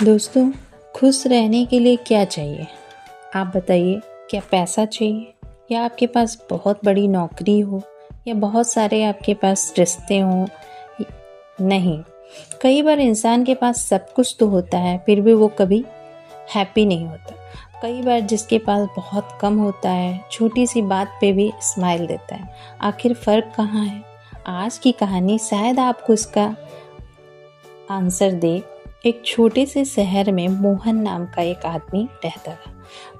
दोस्तों, खुश रहने के लिए क्या चाहिए? आप बताइए। क्या पैसा चाहिए या आपके पास बहुत बड़ी नौकरी हो या बहुत सारे आपके पास रिश्ते हों? नहीं, कई बार इंसान के पास सब कुछ तो होता है, फिर भी वो कभी हैप्पी नहीं होता। कई बार जिसके पास बहुत कम होता है, छोटी सी बात पे भी स्माइल देता है। आखिर फ़र्क कहाँ है? आज की कहानी शायद आपको इसका आंसर दे। एक छोटे से शहर में मोहन नाम का एक आदमी रहता था।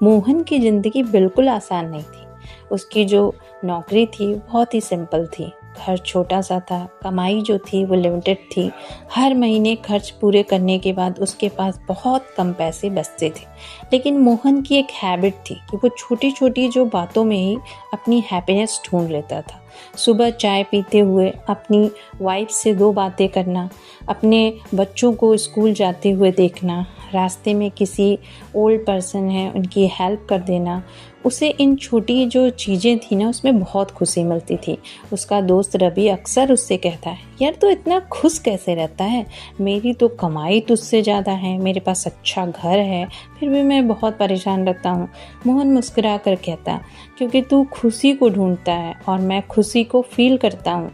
मोहन की ज़िंदगी बिल्कुल आसान नहीं थी। उसकी जो नौकरी थी बहुत ही सिंपल थी। घर छोटा सा था, कमाई जो थी वो लिमिटेड थी। हर महीने खर्च पूरे करने के बाद उसके पास बहुत कम पैसे बचते थे। लेकिन मोहन की एक हैबिट थी कि वो छोटी छोटी जो बातों में ही अपनी हैप्पीनेस ढूंढ लेता था। सुबह चाय पीते हुए अपनी वाइफ से 2 बातें करना, अपने बच्चों को स्कूल जाते हुए देखना, रास्ते में किसी ओल्ड पर्सन है उनकी हेल्प कर देना। उसे इन छोटी जो चीज़ें थी ना उसमें बहुत खुशी मिलती थी। उसका दोस्त रवि अक्सर उससे कहता है, यार तू इतना खुश कैसे रहता है? मेरी तो कमाई तुझसे ज़्यादा है, मेरे पास अच्छा घर है, फिर भी मैं बहुत परेशान रहता हूँ। मोहन मुस्कुरा कर कहता, क्योंकि तू खुशी को ढूंढता है और मैं खुशी को फील करता हूँ।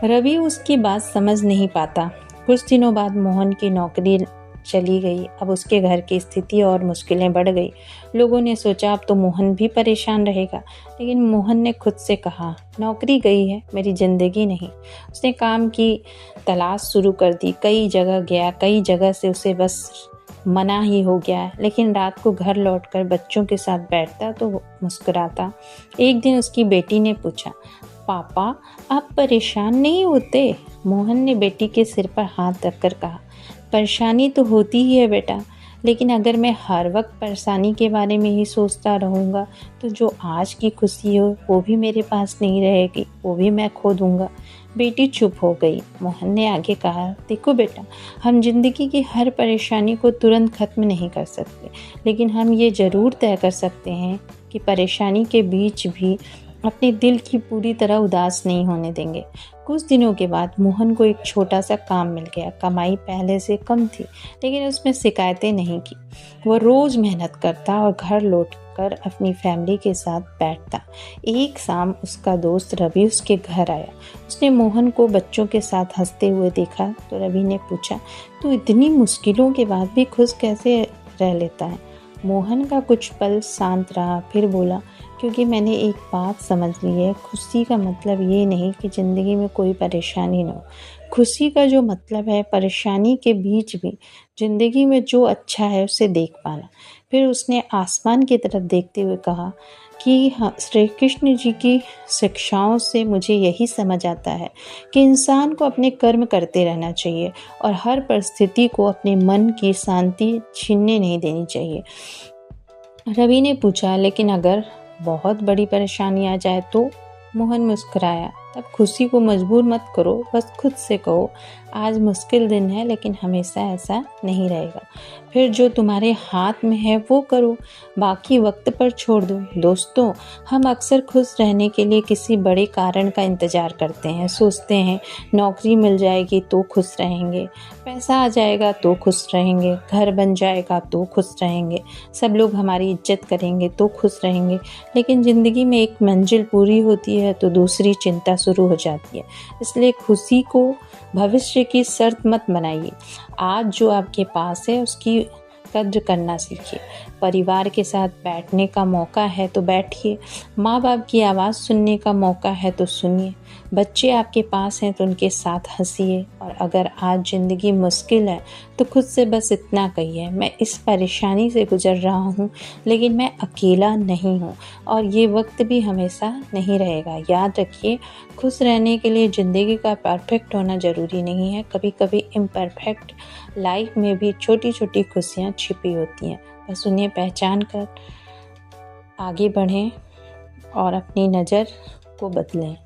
रवि उसकी बात समझ नहीं पाता। कुछ दिनों बाद मोहन की नौकरी चली गई। अब उसके घर की स्थिति और मुश्किलें बढ़ गई। लोगों ने सोचा अब तो मोहन भी परेशान रहेगा, लेकिन मोहन ने खुद से कहा, नौकरी गई है, मेरी ज़िंदगी नहीं। उसने काम की तलाश शुरू कर दी। कई जगह गया, कई जगह से उसे बस मना ही हो गया। लेकिन रात को घर लौटकर बच्चोों के साथ बैठता तो मुस्कुराता। एक दिन उसकी बेटी ने पूछा, पापा आप परेशान नहीं होते? मोहन ने बेटी के सिर पर हाथ रखकर कहा, परेशानी तो होती ही है बेटा, लेकिन अगर मैं हर वक्त परेशानी के बारे में ही सोचता रहूँगा तो जो आज की खुशी हो वो भी मेरे पास नहीं रहेगी, वो भी मैं खो दूँगा। बेटी चुप हो गई। मोहन ने आगे कहा, देखो बेटा, हम जिंदगी की हर परेशानी को तुरंत ख़त्म नहीं कर सकते, लेकिन हम ये ज़रूर तय कर सकते हैं कि परेशानी के बीच भी अपने दिल की पूरी तरह उदास नहीं होने देंगे। कुछ दिनों के बाद मोहन को एक छोटा सा काम मिल गया। कमाई पहले से कम थी, लेकिन उसमें शिकायतें नहीं की। वो रोज़ मेहनत करता और घर लौटकर अपनी फैमिली के साथ बैठता। एक शाम उसका दोस्त रवि उसके घर आया। उसने मोहन को बच्चों के साथ हंसते हुए देखा तो रवि ने पूछा, तू इतनी मुश्किलों के बाद भी खुश कैसे रह लेता है? मोहन का कुछ पल शांत रहा, फिर बोला, क्योंकि मैंने एक बात समझ ली है, खुशी का मतलब ये नहीं कि ज़िंदगी में कोई परेशानी ना हो। खुशी का जो मतलब है परेशानी के बीच भी ज़िंदगी में जो अच्छा है उसे देख पाना। फिर उसने आसमान की तरफ देखते हुए कहा कि हाँ, श्री कृष्ण जी की शिक्षाओं से मुझे यही समझ आता है कि इंसान को अपने कर्म करते रहना चाहिए और हर परिस्थिति को अपने मन की शांति छीनने नहीं देनी चाहिए। रवि ने पूछा, लेकिन अगर बहुत बड़ी परेशानी आ जाए तो? मोहन मुस्कुराया, तब खुशी को मजबूर मत करो, बस खुद से कहो, आज मुश्किल दिन है लेकिन हमेशा ऐसा नहीं रहेगा। फिर जो तुम्हारे हाथ में है वो करो, बाकी वक्त पर छोड़ दो। दोस्तों, हम अक्सर खुश रहने के लिए किसी बड़े कारण का इंतज़ार करते हैं। सोचते हैं नौकरी मिल जाएगी तो खुश रहेंगे, पैसा आ जाएगा तो खुश रहेंगे, घर बन जाएगा तो खुश रहेंगे, सब लोग हमारी इज्जत करेंगे तो खुश रहेंगे। लेकिन ज़िंदगी में एक मंजिल पूरी होती है तो दूसरी चिंता शुरू हो जाती है। इसलिए खुशी को भविष्य की शर्त मत बनाइए। आज जो आपके पास है उसकी कद्र करना सीखिए। परिवार के साथ बैठने का मौका है तो बैठिए, माँ बाप की आवाज़ सुनने का मौका है तो सुनिए, बच्चे आपके पास हैं तो उनके साथ हंसिए। और अगर आज ज़िंदगी मुश्किल है तो खुद से बस इतना कहिए, मैं इस परेशानी से गुजर रहा हूँ लेकिन मैं अकेला नहीं हूँ और ये वक्त भी हमेशा नहीं रहेगा। याद रखिए, खुश रहने के लिए ज़िंदगी का परफेक्ट होना ज़रूरी नहीं है। कभी कभी इम्परफेक्ट लाइफ में भी छोटी छोटी खुशियाँ छिपी होती हैं, बस उन्हें पहचान कर आगे बढ़ें और अपनी नज़र को बदलें।